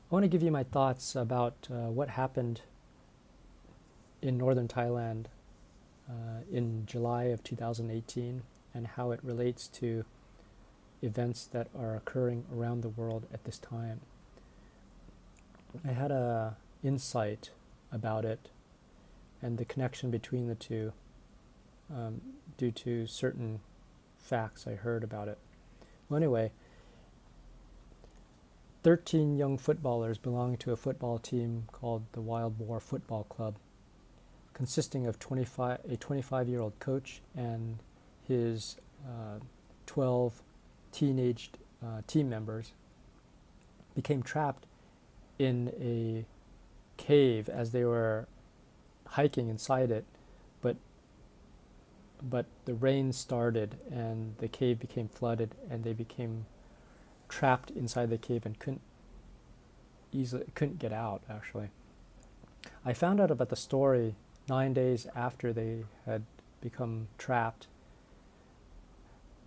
I want to give you my thoughts about what happened in northern Thailand in July of 2018 and how it relates to events that are occurring around the world at this time. I had a insight about it and the connection between the two um, due to certain facts I heard about it. Well, anyway, 13 young footballers belonging to a football team called the Wild Boar Football Club, consisting of a 25-year-old coach and his 12 teenaged team members, became trapped in a cave as they were hiking inside it, but the rain started and the cave became flooded and they became trapped inside the cave and couldn't get out. Actually, I found out about the story 9 days after they had become trapped,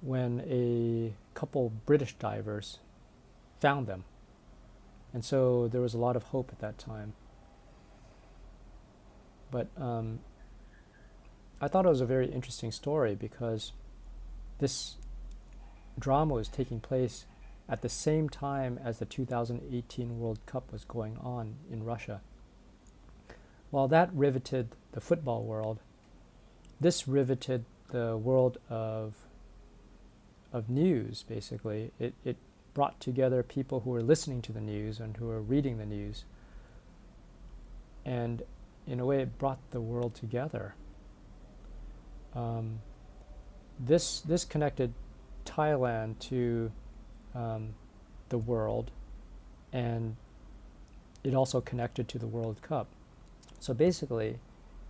when a couple British divers found them, and so there was a lot of hope at that time. But I thought it was a very interesting story because this drama was taking place at the same time as the 2018 World Cup was going on in Russia. While that riveted the football world, this riveted the world of news, basically. It brought together people who were listening to the news and who were reading the news. And in a way, it brought the world together. This connected Thailand to the world, and it also connected to the World Cup. So basically,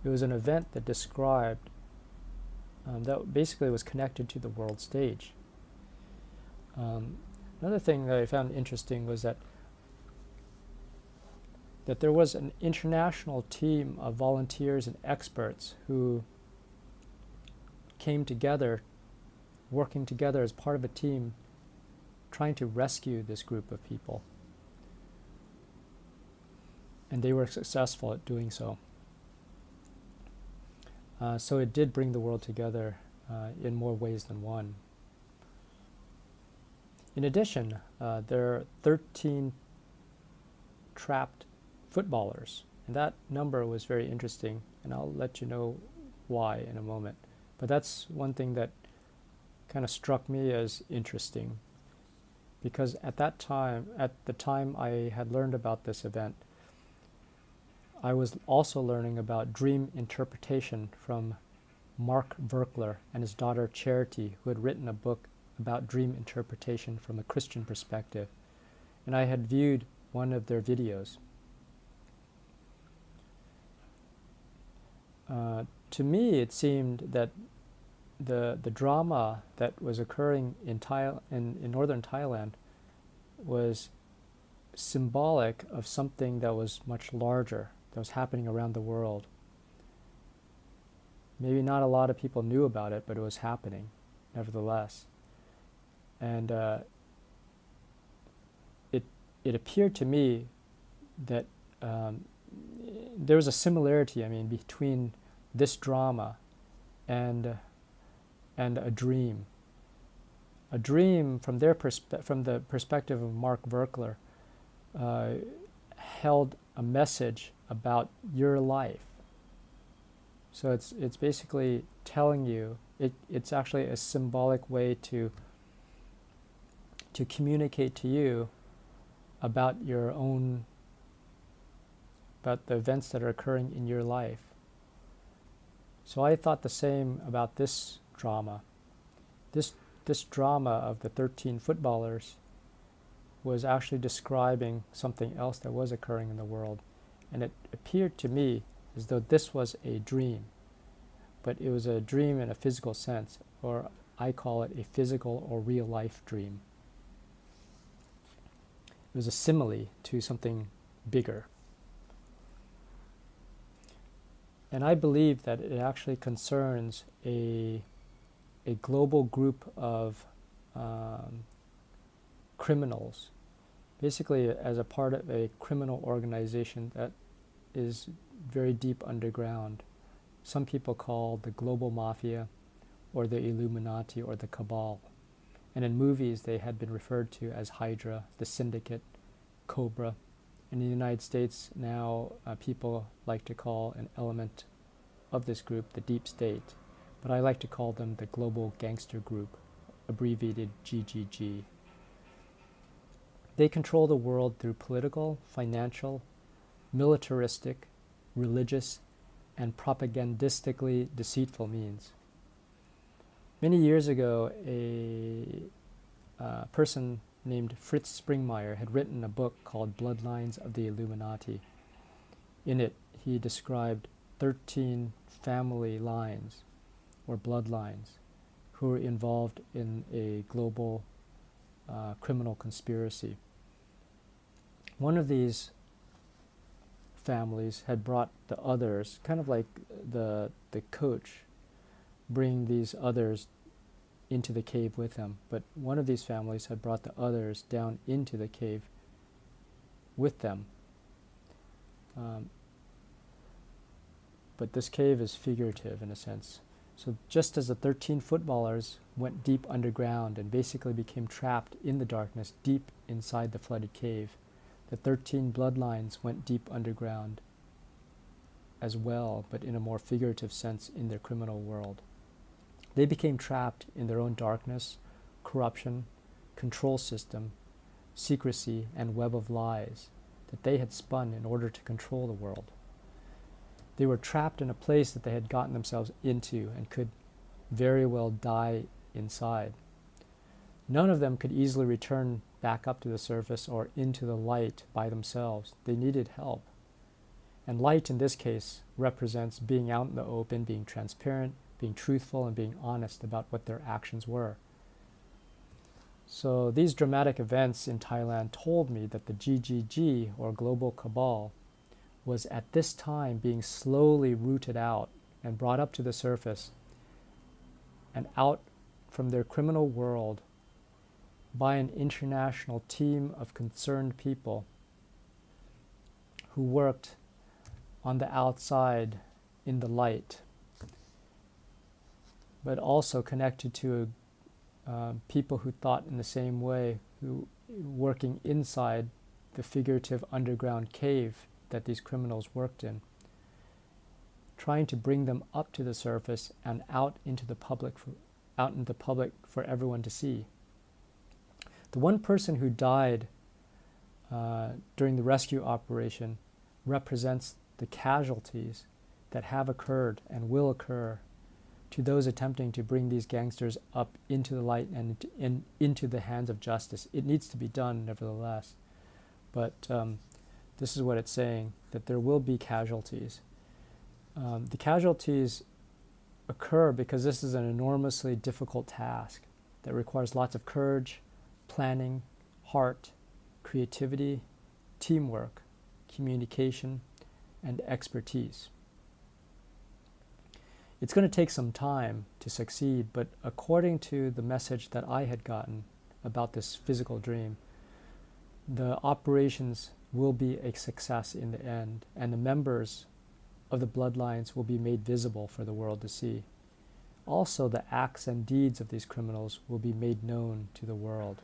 it was an event that described, that basically was connected to the world stage. Another thing that I found interesting was that there was an international team of volunteers and experts who came together, working together as part of a team, trying to rescue this group of people. And they were successful at doing so. So it did bring the world together in more ways than one. In addition, there are 13 trapped footballers, and that number was very interesting, and I'll let you know why in a moment. But that's one thing that kind of struck me as interesting, because at the time I had learned about this event, I was also learning about dream interpretation from Mark Verkler and his daughter Charity, who had written a book about dream interpretation from a Christian perspective, and I had viewed one of their videos. To me, it seemed that the drama that was occurring in northern Thailand was symbolic of something that was much larger, that was happening around the world. Maybe not a lot of people knew about it, but it was happening, nevertheless. And it appeared to me that there was a similarity, between this drama and a dream. A dream, from from the perspective of Mark Verkler, held a message about your life. So it's basically telling you, it's actually a symbolic way to communicate to you about about the events that are occurring in your life. So I thought the same about this drama. This drama of the 13 footballers was actually describing something else that was occurring in the world. And it appeared to me as though this was a dream, but it was a dream in a physical sense, or I call it a physical or real life dream. It was a simile to something bigger. And I believe that it actually concerns a global group of criminals, basically as a part of a criminal organization that is very deep underground. Some people call the global mafia or the Illuminati or the Cabal. And in movies they had been referred to as Hydra, the Syndicate, Cobra. In the United States now people like to call an element of this group the Deep State, but I like to call them the Global Gangster Group, abbreviated GGG. They control the world through political, financial, militaristic, religious, and propagandistically deceitful means. Many years ago, a person named Fritz Springmeier had written a book called Bloodlines of the Illuminati. In it, he described 13 family lines, or bloodlines, who were involved in a global criminal conspiracy. One of these families had brought the others, kind of like the coach bring these others into the cave with him, but one of these families had brought the others down into the cave with them. But this cave is figurative in a sense. So just as the 13 footballers went deep underground and basically became trapped in the darkness deep inside the flooded cave, the 13 bloodlines went deep underground as well, but in a more figurative sense in their criminal world. They became trapped in their own darkness, corruption, control system, secrecy, and web of lies that they had spun in order to control the world. They were trapped in a place that they had gotten themselves into and could very well die inside. None of them could easily return back up to the surface or into the light by themselves. They needed help. And light in this case represents being out in the open, being transparent, being truthful, and being honest about what their actions were. So these dramatic events in Thailand told me that the GGG, or Global Cabal, was at this time being slowly rooted out and brought up to the surface and out from their criminal world by an international team of concerned people who worked on the outside in the light, but also connected to people who thought in the same way, who working inside the figurative underground cave that these criminals worked in, trying to bring them up to the surface and out into the public for everyone to see. The one person who died during the rescue operation represents the casualties that have occurred and will occur to those attempting to bring these gangsters up into the light and into the hands of justice. It needs to be done, nevertheless. But this is what it's saying, that there will be casualties. The casualties occur because this is an enormously difficult task that requires lots of courage, planning, heart, creativity, teamwork, communication, and expertise. It's going to take some time to succeed, but according to the message that I had gotten about this physical dream, the operations will be a success in the end, and the members of the bloodlines will be made visible for the world to see. Also, the acts and deeds of these criminals will be made known to the world.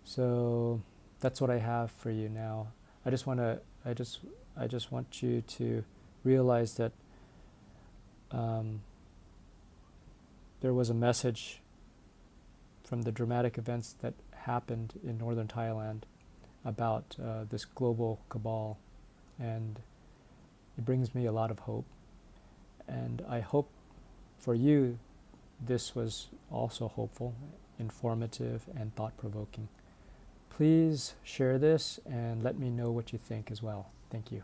So that's what I have for you now. I just want you to realize that there was a message from the dramatic events that happened in northern Thailand about this global cabal, and it brings me a lot of hope. And I hope for you this was also hopeful, informative, and thought-provoking. Please share this and let me know what you think as well. Thank you.